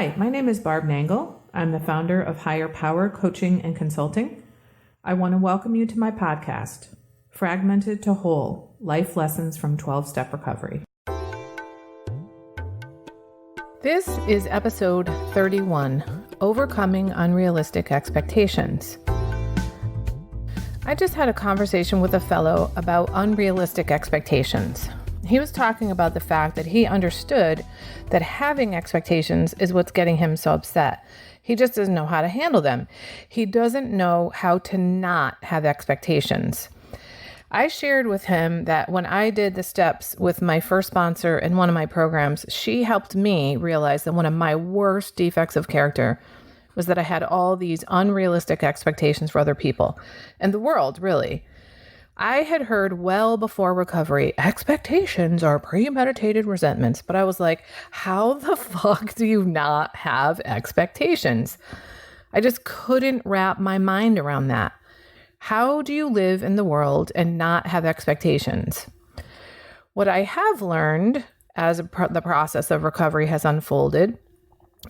Hi, my name is Barb Nangle. I'm the founder of Higher Power Coaching and Consulting. I want to welcome you to my podcast, Fragmented to Whole, Life Lessons from 12-Step Recovery. This is episode 31, Overcoming Unrealistic Expectations. I just had a conversation with a fellow about unrealistic expectations. He was talking about the fact that he understood that having expectations is what's getting him so upset. He just doesn't know how to handle them. He doesn't know how to not have expectations. I shared with him that when I did the steps with my first sponsor in one of my programs, she helped me realize that one of my worst defects of character was that I had all these unrealistic expectations for other people and the world, really. I had heard well before recovery, expectations are premeditated resentments, but I was like, how the fuck do you not have expectations? I just couldn't wrap my mind around that. How do you live in the world and not have expectations? What I have learned as the process of recovery has unfolded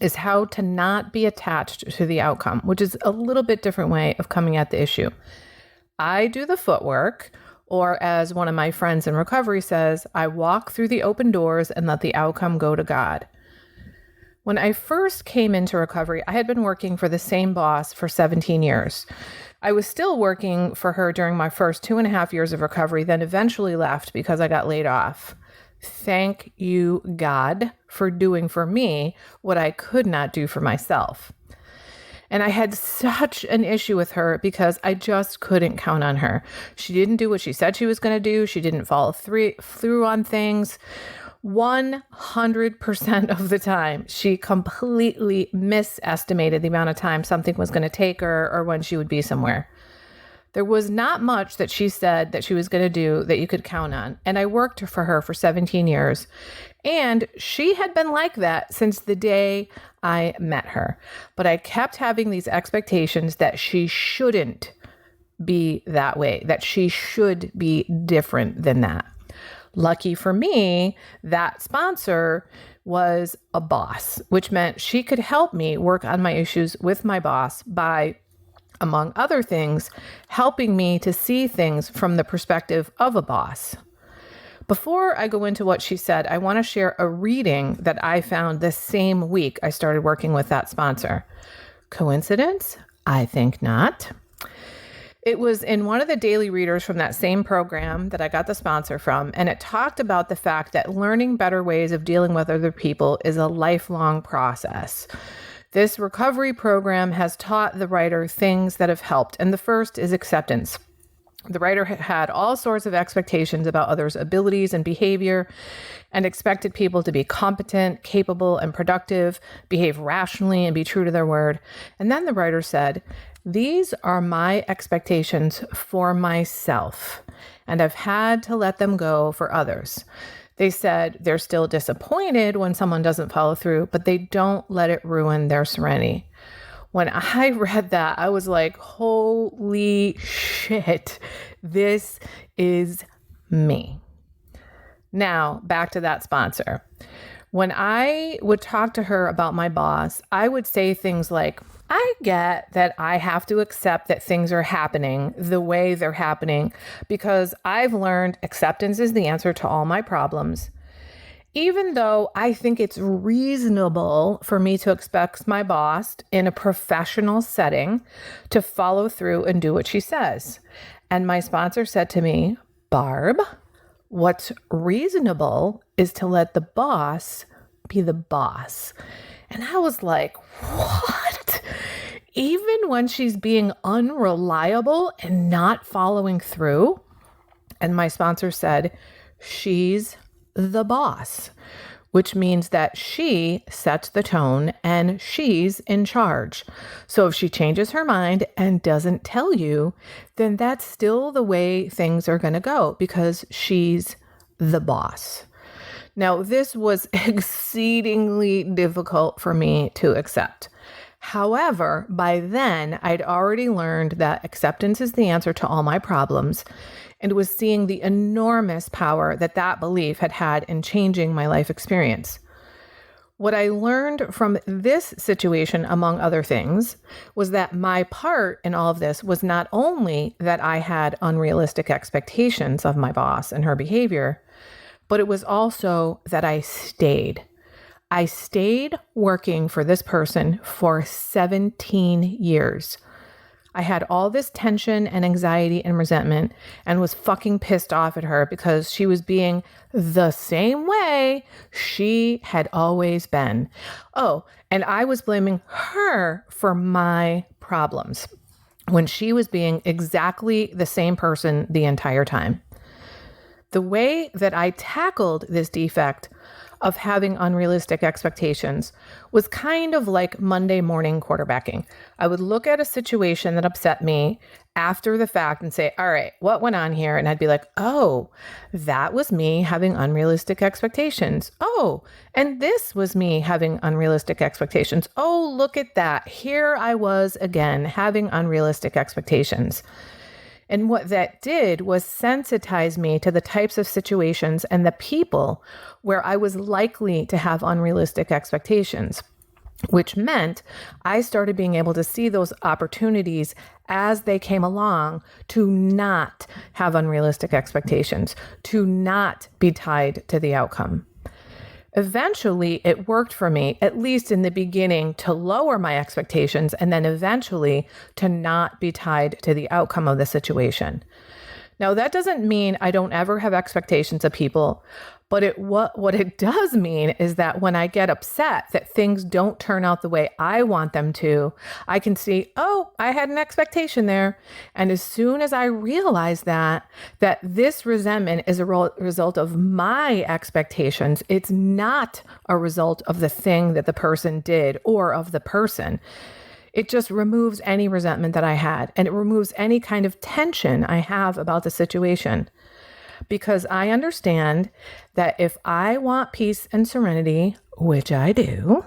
is how to not be attached to the outcome, which is a little bit different way of coming at the issue. I do the footwork, or as one of my friends in recovery says, I walk through the open doors and let the outcome go to God. When I first came into recovery, I had been working for the same boss for 17 years. I was still working for her during my first 2.5 years of recovery, then eventually left because I got laid off. Thank you, God, for doing for me what I could not do for myself. And I had such an issue with her because I just couldn't count on her. She didn't do what she said she was going to do. She didn't follow through on things. 100% of the time, she completely misestimated the amount of time something was going to take her or when she would be somewhere. There was not much that she said that she was going to do that you could count on. And I worked for her for 17 years. And she had been like that since the day I met her. But I kept having these expectations that she shouldn't be that way, that she should be different than that. Lucky for me, that sponsor was a boss, which meant she could help me work on my issues with my boss by, among other things, helping me to see things from the perspective of a boss. Before I go into what she said, I want to share a reading that I found the same week I started working with that sponsor. Coincidence? I think not. It was in one of the daily readers from that same program that I got the sponsor from, and it talked about the fact that learning better ways of dealing with other people is a lifelong process. This recovery program has taught the writer things that have helped, and the first is acceptance. The writer had all sorts of expectations about others' abilities and behavior and expected people to be competent, capable, and productive, behave rationally, and be true to their word. And then the writer said, these are my expectations for myself, and I've had to let them go for others. They said they're still disappointed when someone doesn't follow through, but they don't let it ruin their serenity. When I read that, I was like, holy shit, this is me. Now, back to that sponsor. When I would talk to her about my boss, I would say things like, I get that I have to accept that things are happening the way they're happening because I've learned acceptance is the answer to all my problems. Even though I think it's reasonable for me to expect my boss in a professional setting to follow through and do what she says. And my sponsor said to me, Barb, what's reasonable is to let the boss be the boss. And I was like, what? Even when she's being unreliable and not following through? And my sponsor said, she's the boss, which means that she sets the tone and she's in charge. So if she changes her mind and doesn't tell you, then that's still the way things are going to go because she's the boss. Now, this was exceedingly difficult for me to accept. However, by then, I'd already learned that acceptance is the answer to all my problems and was seeing the enormous power that that belief had had in changing my life experience. What I learned from this situation, among other things, was that my part in all of this was not only that I had unrealistic expectations of my boss and her behavior, but it was also that I stayed. I stayed working for this person for 17 years. I had all this tension and anxiety and resentment and was fucking pissed off at her because she was being the same way she had always been. Oh, and I was blaming her for my problems when she was being exactly the same person the entire time. The way that I tackled this defect of having unrealistic expectations was kind of like Monday morning quarterbacking. I would look at a situation that upset me after the fact and say, all right, what went on here? And I'd be like, oh, that was me having unrealistic expectations. Oh, and this was me having unrealistic expectations. Oh, look at that. Here I was again having unrealistic expectations. And what that did was sensitize me to the types of situations and the people where I was likely to have unrealistic expectations, which meant I started being able to see those opportunities as they came along to not have unrealistic expectations, to not be tied to the outcome. Eventually, it worked for me, at least in the beginning, to lower my expectations and then eventually to not be tied to the outcome of the situation. Now, that doesn't mean I don't ever have expectations of people, but what it does mean is that when I get upset that things don't turn out the way I want them to, I can see, oh, I had an expectation there. And as soon as I realize that this resentment is a result of my expectations, it's not a result of the thing that the person did or of the person. It just removes any resentment that I had, and it removes any kind of tension I have about the situation. Because I understand that if I want peace and serenity, which I do,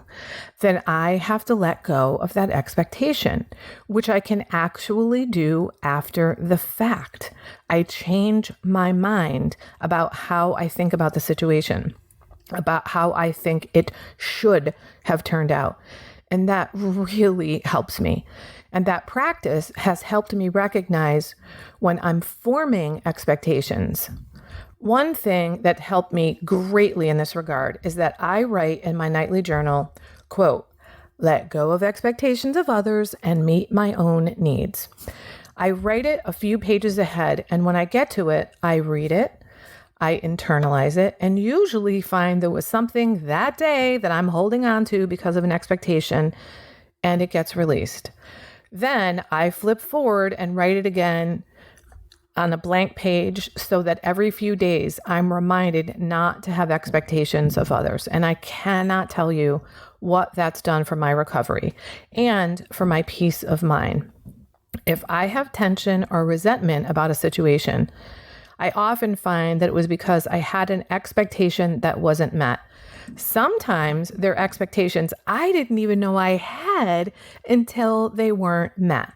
then I have to let go of that expectation, which I can actually do after the fact. I change my mind about how I think about the situation, about how I think it should have turned out. And that really helps me. And that practice has helped me recognize when I'm forming expectations. One thing that helped me greatly in this regard is that I write in my nightly journal, quote, let go of expectations of others and meet my own needs. I write it a few pages ahead, and when I get to it, I read it, I internalize it, and usually find there was something that day that I'm holding on to because of an expectation, and it gets released. Then I flip forward and write it again on a blank page so that every few days I'm reminded not to have expectations of others. And I cannot tell you what that's done for my recovery and for my peace of mind. If I have tension or resentment about a situation, I often find that it was because I had an expectation that wasn't met. Sometimes they're expectations I didn't even know I had until they weren't met.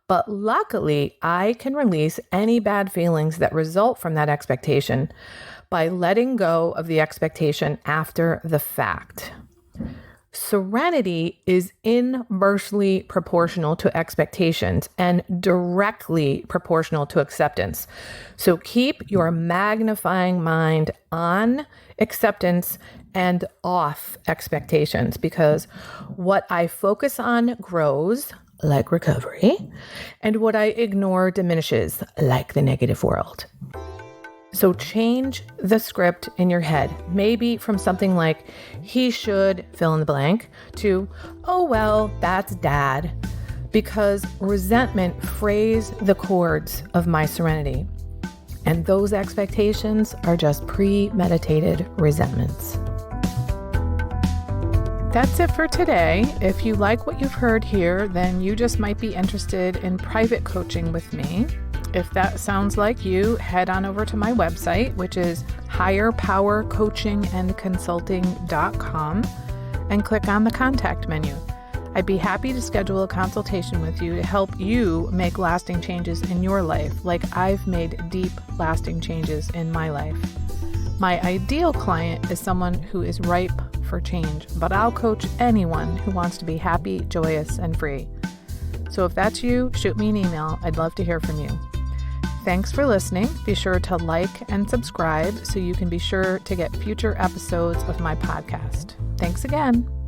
But luckily, I can release any bad feelings that result from that expectation by letting go of the expectation after the fact. Serenity is inversely proportional to expectations and directly proportional to acceptance. So keep your magnifying mind on acceptance and off expectations, because what I focus on grows, like recovery, and what I ignore diminishes, like the negative world. So change the script in your head, maybe from something like, he should fill in the blank, to, oh, well, that's dad, because resentment frays the chords of my serenity. And those expectations are just premeditated resentments. That's it for today. If you like what you've heard here, then you just might be interested in private coaching with me. If that sounds like you, head on over to my website, which is higherpowercoachingandconsulting.com, and click on the contact menu. I'd be happy to schedule a consultation with you to help you make lasting changes in your life, like I've made deep, lasting changes in my life. My ideal client is someone who is ripe for change, but I'll coach anyone who wants to be happy, joyous, and free. So if that's you, shoot me an email. I'd love to hear from you. Thanks for listening. Be sure to like and subscribe so you can be sure to get future episodes of my podcast. Thanks again.